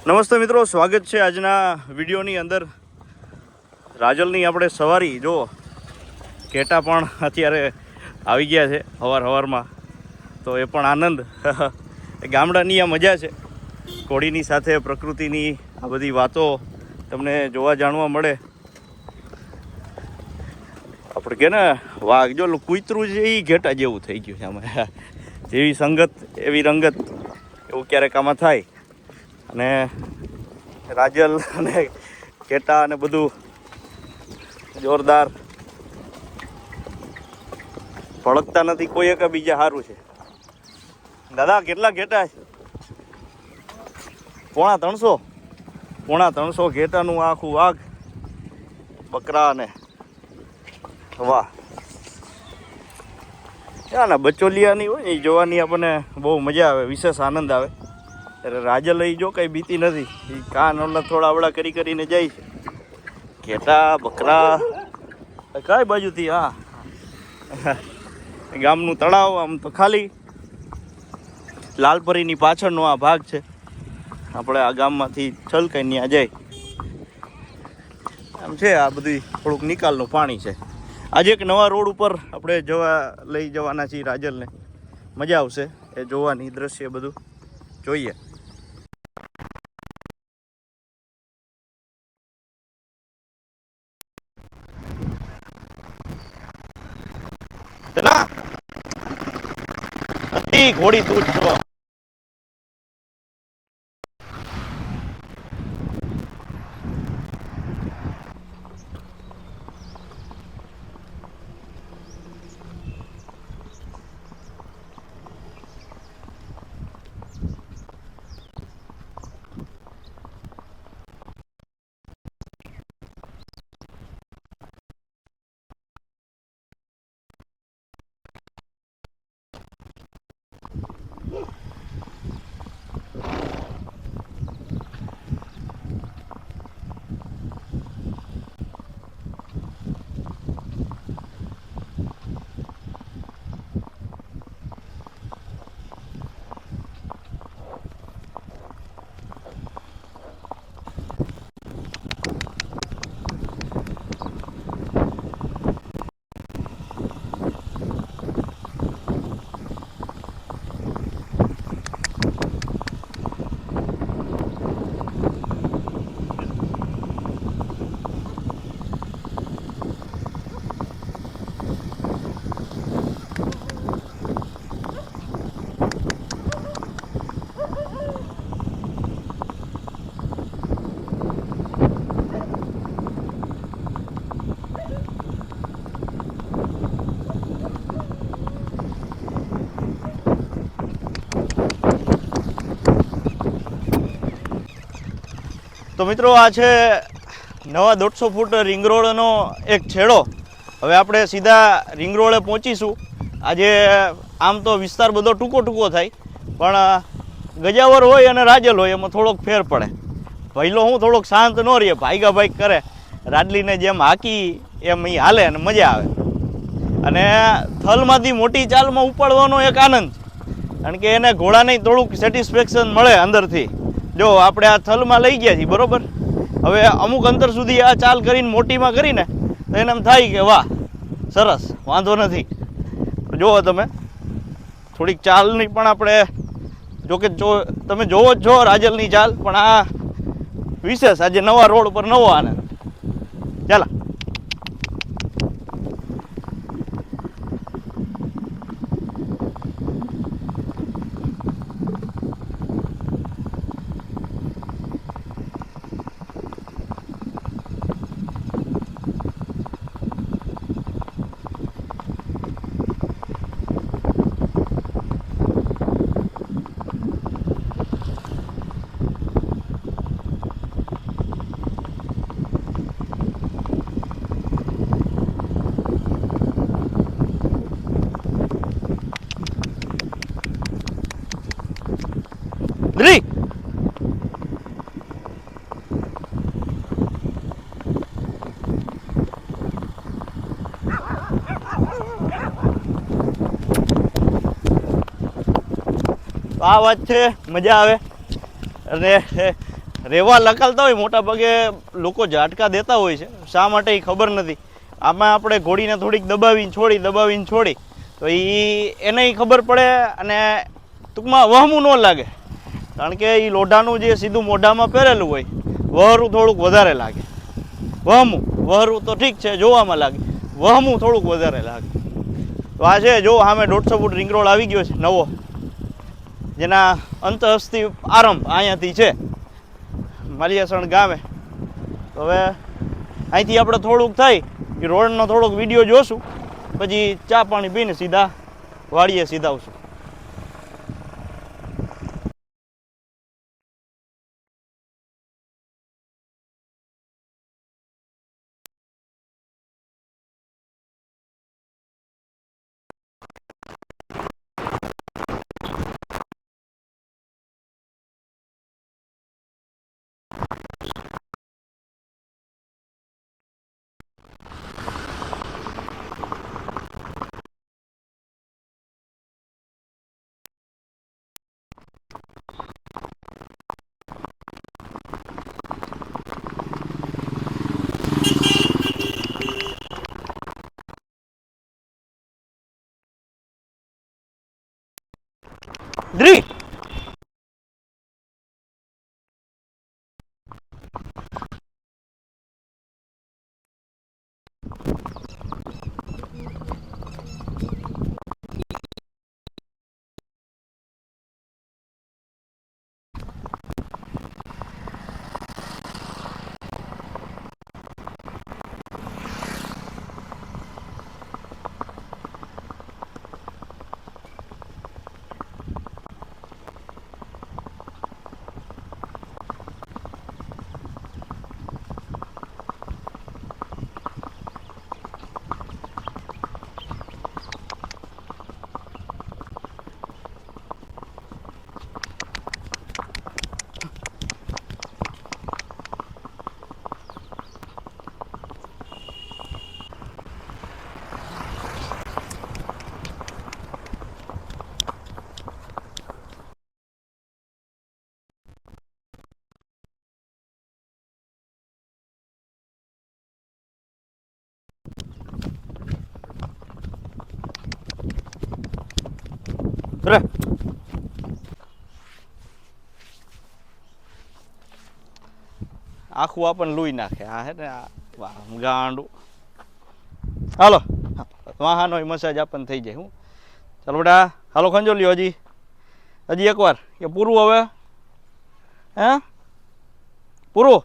નમસ્તે મિત્રો, સ્વાગત છે આજના વિડીયોની અંદર. રાજલની આપણે સવારી જો ઘેટા પણ અત્યારે આવી ગયા છે સવારમાં, તો એ પણ આનંદ. ગામડાની આ મજા છે, ઘોડીની સાથે પ્રકૃતિની આ બધી વાતો તમને જોવા જાણવા મળે. આપણે કે ને વાઘ જો કૂતરું છે એ ઘેટા જેવું થઈ ગયું છે આમાં. જેવી સંગત એવી રંગત, એવું ક્યારેક આમાં થાય. અને રાજલ અને ઘેટા અને બધું જોરદાર ભળકતા નથી કોઈ એક બીજા સારું છે. દાદા કેટલા ઘેટા છે? 350 ઘેટાનું આખું વાઘ બકરા અને વાહ. ના બચોલિયાની હોય ને એ જોવાની આપણને બહુ મજા આવે, વિશેષ આનંદ આવે. ત્યારે રાજલ એ જો કંઈ બીતી નથી, એ કાન ઓલા થોડા આવડા કરીને જાય છે. ઘેટા બકરા કઈ બાજુથી? હા, ગામનું તળાવ આમ તો ખાલી. લાલપરીની પાછળનો આ ભાગ છે. આપણે આ ગામમાંથી છલકાઈ ત્યાં જાય આમ છે. આ બધી થોડુંક નિકાલનું પાણી છે. આજે એક નવા રોડ ઉપર આપણે લઈ જવાના છીએ રાજલને. મજા આવશે એ જોવાની, દ્રશ્ય બધું જોઈએ. ઘોડી તું છો. તો મિત્રો, આ છે નવા 150 ફૂટ રિંગ રોડનો એક છેડો. હવે આપણે સીધા રિંગ રોડે પહોંચીશું. આજે આમ તો વિસ્તાર બધો ટૂંકો થાય, પણ ગજાવર હોય અને રાજલ હોય એમાં થોડોક ફેર પડે. પહેલો હું થોડોક શાંત ન રહીએ, ભાઈગા કરે. રાજલીને જેમ હાકી એમ એ હાલે અને મજા આવે. અને થલમાંથી મોટી ચાલમાં ઉપાડવાનો એક આનંદ, કારણ કે એને ઘોડાને થોડુંક સેટિસ્ફેક્શન મળે અંદરથી. જો આપણે આ થલમાં લઈ ગયા છીએ બરોબર, હવે અમુક અંતર સુધી આ ચાલ કરીને મોટીમાં કરીને તો એને એમ થાય કે વાહ સરસ, વાંધો નથી. જુઓ તમે થોડીક ચાલની પણ આપણે જોકે તમે જોવો જ છો રાજલની ચાલ, પણ આ વિશેષ આજે નવા રોડ ઉપર નવો આનંદ. ચાલો. Dri! આ વાત છે, મજા આવે. અને રેવા લખાલતા હોય મોટા ભાગે લોકો ઝાટકા દેતા હોય છે, શા માટે એ ખબર નથી. આમાં આપણે ઘોડીને થોડીક દબાવીને છોડી તો એને ખબર પડે અને ટૂંકમાં વહમું ન લાગે, કારણ કે એ લોઢાનું જે સીધું મોઢામાં પહેરેલું હોય વહરું થોડુંક વધારે લાગે. વહરું તો ઠીક છે જોવામાં લાગે, વહમું થોડુંક વધારે લાગે. તો આ છે જો સામે 150 ફૂટ રિંગ રોડ આવી ગયો છે નવો, જેના અંતહસ્થી આરંભ અહીંયાથી છે માલિયાસણ ગામે. તો હવે અહીંથી આપણે થોડુંક થઈ એ રોડનો થોડોક વિડીયો જોશું, પછી ચા પાણી પીને સીધા વાડીએ સીધા આવશું. ડ્રી રે આખું આપણને લૂઈ નાખે. આ હે ને ગાંડું. હાલો વાહાનો મસાજ આપણને થઈ જાય. હું ચાલો બેટા હાલો ખંજો લ્યો. હજી એકવાર કે પૂરું હવે? હે પૂરું?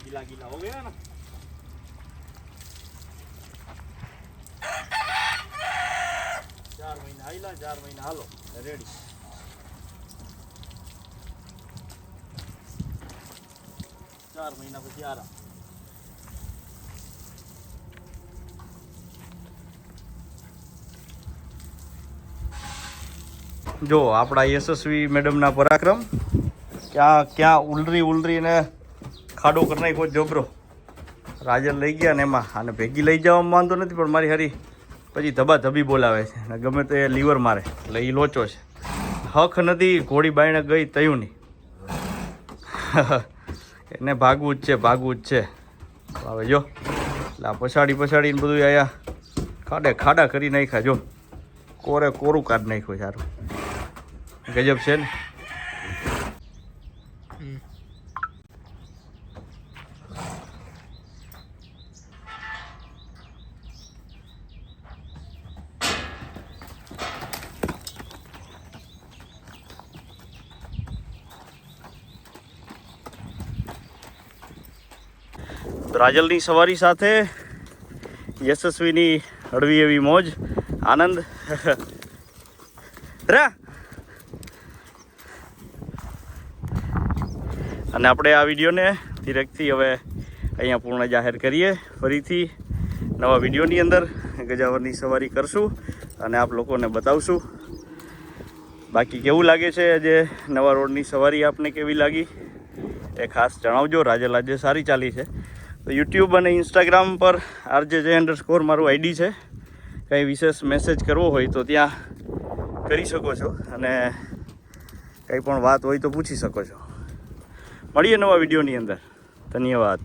गीला गीला हो गया ना. चार महीना आइला, 4 महीना हालो रेडी. चार महीना પછી આરામ. જો આપણા યશસ્વી મેડમના પરાક્રમ ક્યાં ઉલરી ને ખાડો કરી નાખ્યો જબરો. રાજલ લઈ ગયા ને એમાં, અને ભેગી લઈ જવામાં વાંધો નથી, પણ મારી હારી પછી ધબી બોલાવે છે ને ગમે તો એ લીવર મારે, એટલે એ લોચો છે. હક નથી ઘોડી બાયણે ગઈ તયું નહીં. એને ભાગવું જ છે. હવે જો એટલે પછાડીને બધું આયા ખાડા કરી નાખ્યા. જો કોરું કાઢી નાખ્યું. સારું ગજબ છે ને. રાજલની સવારી સાથે યશસ્વીની હળવી એવી મોજ આનંદ. અને આપણે આ વિડીયોને ધીરેકથી હવે અહીંયા પૂર્ણ જાહેર કરીએ. ફરીથી નવા વિડીયોની અંદર ગજાવરની સવારી કરશું અને આપ લોકોને બતાવશું. બાકી કેવું લાગે છે જે નવા રોડની સવારી આપને કેવી લાગી એ ખાસ જણાવજો. રાજલ આજે સારી ચાલી છે. તો યુટ્યુબ અને ઇન્સ્ટાગ્રામ પર RJJ_, મારું આઈડી છે. કંઈ વિશેષ મેસેજ કરવો હોય તો ત્યાં કરી શકો છો અને કંઈ પણ વાત હોય તો પૂછી શકો છો. મળીએ નવા વિડીયોની અંદર. ધન્યવાદ.